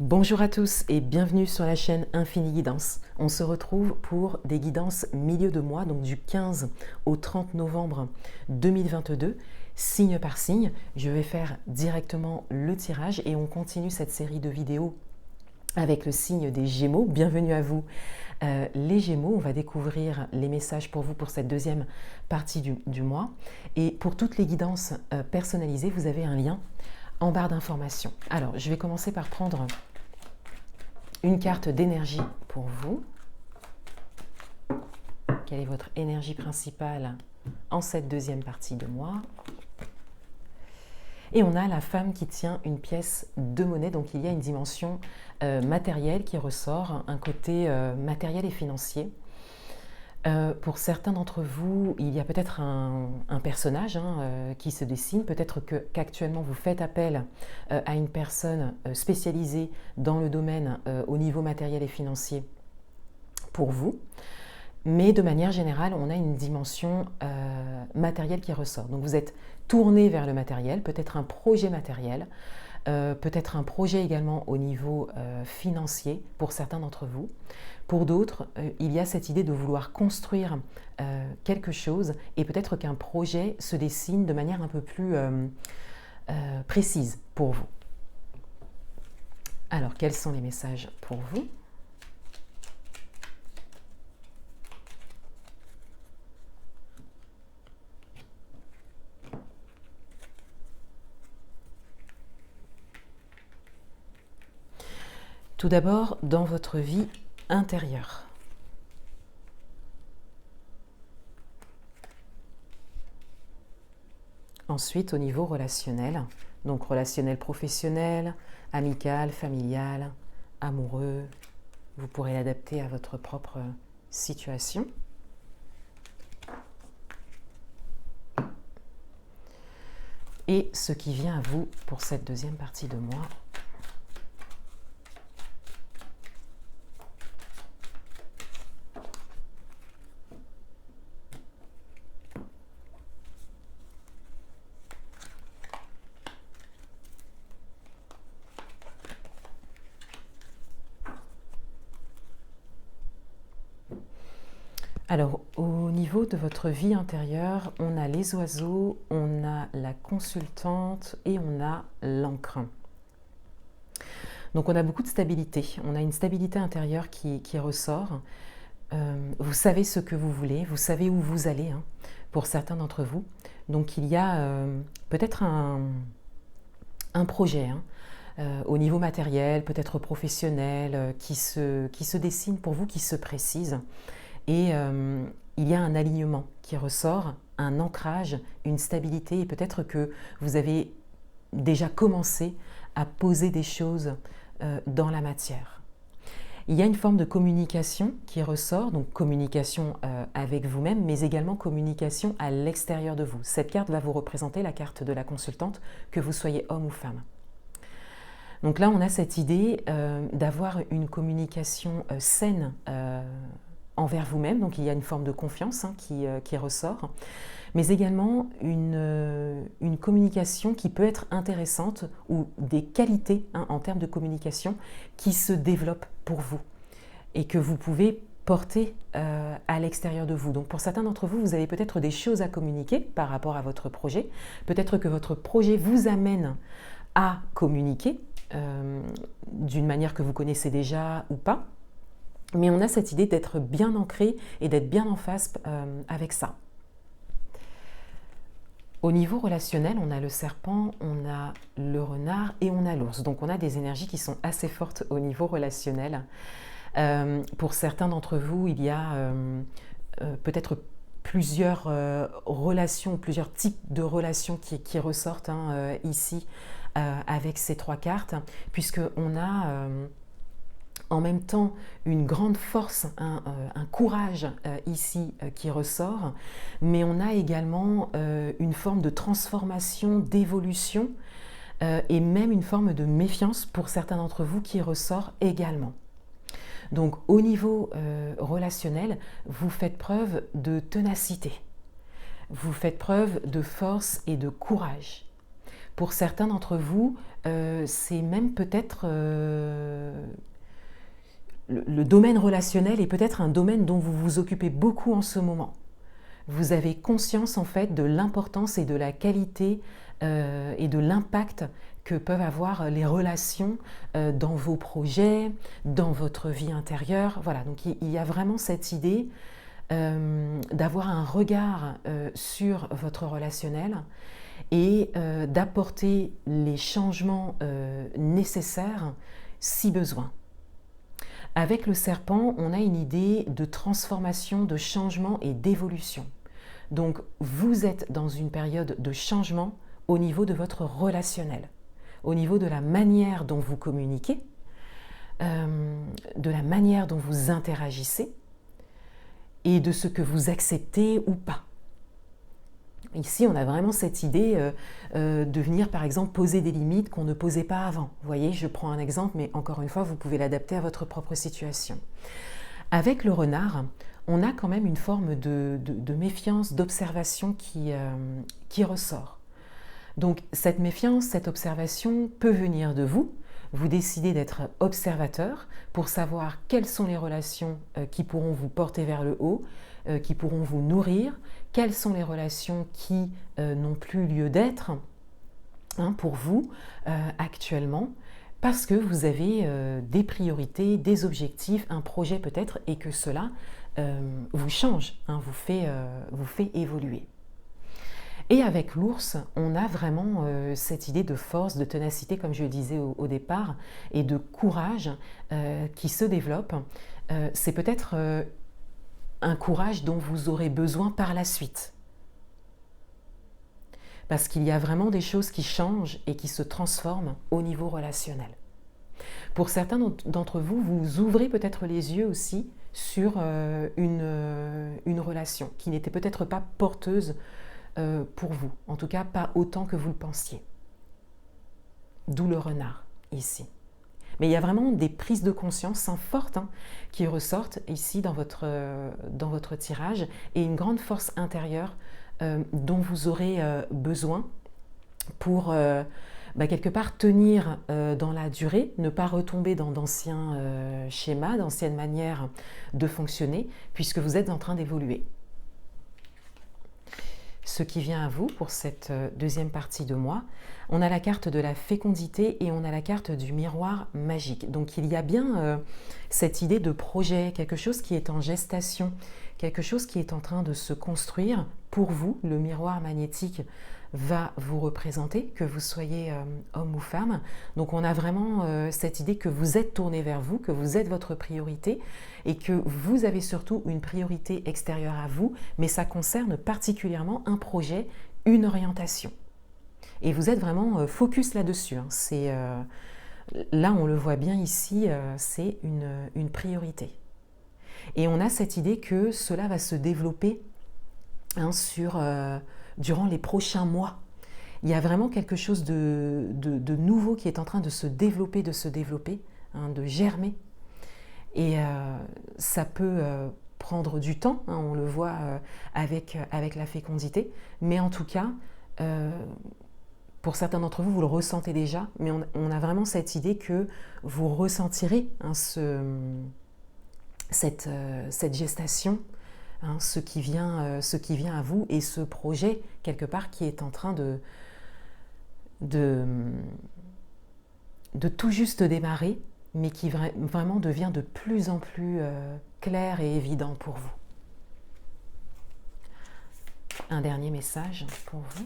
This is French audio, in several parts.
Bonjour à tous et bienvenue sur la chaîne Infini Guidance. On se retrouve pour des guidances milieu de mois, donc du 15 au 30 novembre 2022, signe par signe. Je vais faire directement le tirage et on continue cette série de vidéos avec le signe des Gémeaux. Bienvenue à vous les Gémeaux. On va découvrir les messages pour vous pour cette deuxième partie du mois. Et pour toutes les guidances personnalisées, vous avez un lien en barre d'informations. Alors, je vais commencer par prendre une carte d'énergie pour vous. Quelle est votre énergie principale en cette deuxième partie de mois? Et on a la femme qui tient une pièce de monnaie, donc il y a une dimension matérielle qui ressort, un côté matériel et financier. Pour certains d'entre vous, il y a peut-être un personnage qui se dessine, peut-être qu'actuellement vous faites appel à une personne spécialisée dans le domaine au niveau matériel et financier pour vous. Mais de manière générale, on a une dimension matérielle qui ressort. Donc vous êtes tourné vers le matériel, peut-être un projet matériel, peut-être un projet également au niveau financier pour certains d'entre vous. Pour d'autres, il y a cette idée de vouloir construire quelque chose et peut-être qu'un projet se dessine de manière un peu plus précise pour vous. Alors, quels sont les messages pour vous ? Tout d'abord, dans votre vie intérieure. Ensuite, au niveau relationnel, donc relationnel professionnel, amical, familial, amoureux, vous pourrez l'adapter à votre propre situation. Et ce qui vient à vous pour cette deuxième partie de mois. Alors, au niveau de votre vie intérieure, on a les oiseaux, on a la consultante et on a l'encre. Donc, on a beaucoup de stabilité. On a une stabilité intérieure qui ressort. Vous savez ce que vous voulez, vous savez où vous allez, pour certains d'entre vous. Donc, il y a peut-être un projet, au niveau matériel, peut-être professionnel, qui se dessine pour vous, qui se précise. Et il y a un alignement qui ressort, un ancrage, une stabilité, et peut-être que vous avez déjà commencé à poser des choses dans la matière. Il y a une forme de communication qui ressort, donc communication avec vous-même, mais également communication à l'extérieur de vous. Cette carte va vous représenter la carte de la consultante, que vous soyez homme ou femme. Donc là, on a cette idée d'avoir une communication saine envers vous-même, donc il y a une forme de confiance qui ressort, mais également une communication qui peut être intéressante ou des qualités en termes de communication qui se développent pour vous et que vous pouvez porter à l'extérieur de vous. Donc pour certains d'entre vous, vous avez peut-être des choses à communiquer par rapport à votre projet, peut-être que votre projet vous amène à communiquer d'une manière que vous connaissez déjà ou pas. Mais on a cette idée d'être bien ancré et d'être bien en face avec ça. Au niveau relationnel, on a le serpent, on a le renard et on a l'ours. Donc on a des énergies qui sont assez fortes au niveau relationnel. Pour certains d'entre vous, il y a peut-être plusieurs relations, plusieurs types de relations qui ressortent ici avec ces trois cartes, puisqu'on a en même temps une grande force, un courage ici qui ressort, mais on a également une forme de transformation, d'évolution et même une forme de méfiance pour certains d'entre vous qui ressort également. Donc au niveau relationnel, vous faites preuve de ténacité, vous faites preuve de force et de courage. Pour certains d'entre vous, c'est même peut-être le domaine relationnel est peut-être un domaine dont vous vous occupez beaucoup en ce moment. Vous avez conscience en fait de l'importance et de la qualité et de l'impact que peuvent avoir les relations dans vos projets, dans votre vie intérieure. Voilà, donc il y a vraiment cette idée d'avoir un regard sur votre relationnel et d'apporter les changements nécessaires si besoin. Avec le serpent, on a une idée de transformation, de changement et d'évolution. Donc, vous êtes dans une période de changement au niveau de votre relationnel, au niveau de la manière dont vous communiquez, de la manière dont vous interagissez et de ce que vous acceptez ou pas. Ici, on a vraiment cette idée de venir, par exemple, poser des limites qu'on ne posait pas avant. Vous voyez, je prends un exemple, mais encore une fois, vous pouvez l'adapter à votre propre situation. Avec le renard, on a quand même une forme de méfiance, d'observation qui ressort. Donc, cette méfiance, cette observation peut venir de vous. Vous décidez d'être observateur pour savoir quelles sont les relations qui pourront vous porter vers le haut, qui pourront vous nourrir, quelles sont les relations qui n'ont plus lieu d'être pour vous actuellement, parce que vous avez des priorités, des objectifs, un projet peut-être, et que cela vous change, vous fait évoluer. Et avec l'ours, on a vraiment cette idée de force, de ténacité, comme je le disais au départ, et de courage qui se développe. C'est peut-être un courage dont vous aurez besoin par la suite. Parce qu'il y a vraiment des choses qui changent et qui se transforment au niveau relationnel. Pour certains d'entre vous, vous ouvrez peut-être les yeux aussi sur une relation qui n'était peut-être pas porteuse pour vous, en tout cas pas autant que vous le pensiez. D'où le renard ici. Mais il y a vraiment des prises de conscience fortes qui ressortent ici dans votre tirage et une grande force intérieure dont vous aurez besoin pour quelque part tenir dans la durée, ne pas retomber dans d'anciens schémas, d'anciennes manières de fonctionner, puisque vous êtes en train d'évoluer. Ce qui vient à vous pour cette deuxième partie de mois, on a la carte de la fécondité et on a la carte du miroir magique. Donc il y a bien cette idée de projet, quelque chose qui est en gestation, quelque chose qui est en train de se construire pour vous. Le miroir magnétique va vous représenter, que vous soyez homme ou femme. Donc on a vraiment cette idée que vous êtes tourné vers vous, que vous êtes votre priorité et que vous avez surtout une priorité extérieure à vous, mais ça concerne particulièrement un projet, une orientation. Et vous êtes vraiment focus là-dessus. Là, on le voit bien ici, c'est une priorité. Et on a cette idée que cela va se développer durant les prochains mois. Il y a vraiment quelque chose de nouveau qui est en train de se développer, de germer. Et ça peut prendre du temps, on le voit avec la fécondité, mais en tout cas, pour certains d'entre vous, vous le ressentez déjà, mais on a vraiment cette idée que vous ressentirez cette gestation, ce qui vient à vous et ce projet, quelque part, qui est en train de tout juste démarrer, mais qui vraiment devient de plus en plus clair et évident pour vous. Un dernier message pour vous.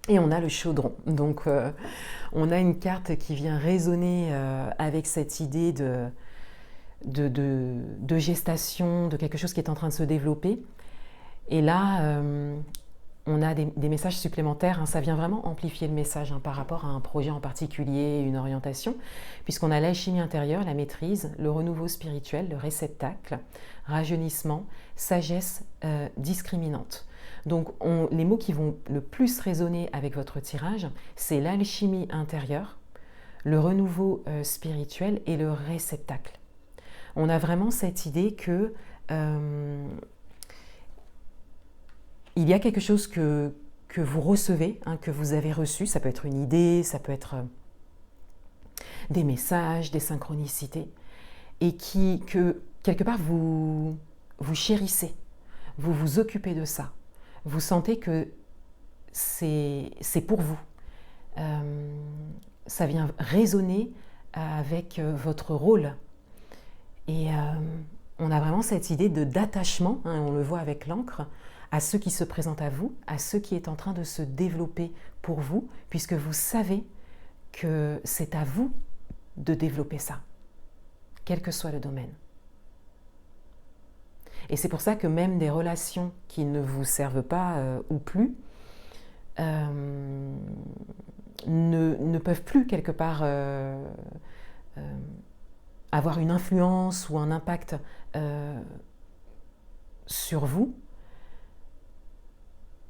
Et on a le chaudron. Donc on a une carte qui vient résonner avec cette idée de gestation, de quelque chose qui est en train de se développer. Et là, on a des messages supplémentaires. Ça vient vraiment amplifier le message par rapport à un projet en particulier, une orientation, puisqu'on a l'alchimie intérieure, la maîtrise, le renouveau spirituel, le réceptacle, rajeunissement, sagesse discriminante. Donc les mots qui vont le plus résonner avec votre tirage, c'est l'alchimie intérieure, le renouveau spirituel et le réceptacle. On a vraiment cette idée que il y a quelque chose que vous recevez, hein, que vous avez reçu. Ça peut être une idée, ça peut être des messages, des synchronicités, et que quelque part vous chérissez, vous vous occupez de ça. Vous sentez que c'est pour vous. Ça vient résonner avec votre rôle. Et on a vraiment cette idée d'attachement, hein, on le voit avec l'encre, à ce qui se présente à vous, à ce qui est en train de se développer pour vous, puisque vous savez que c'est à vous de développer ça, quel que soit le domaine. Et c'est pour ça que même des relations qui ne vous servent pas ou plus ne peuvent plus quelque part avoir une influence ou un impact sur vous,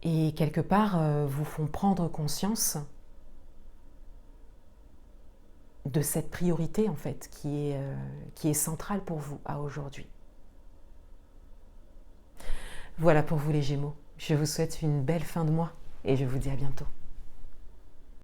et quelque part vous font prendre conscience de cette priorité en fait qui est centrale pour vous à aujourd'hui. Voilà pour vous les Gémeaux. Je vous souhaite une belle fin de mois et je vous dis à bientôt.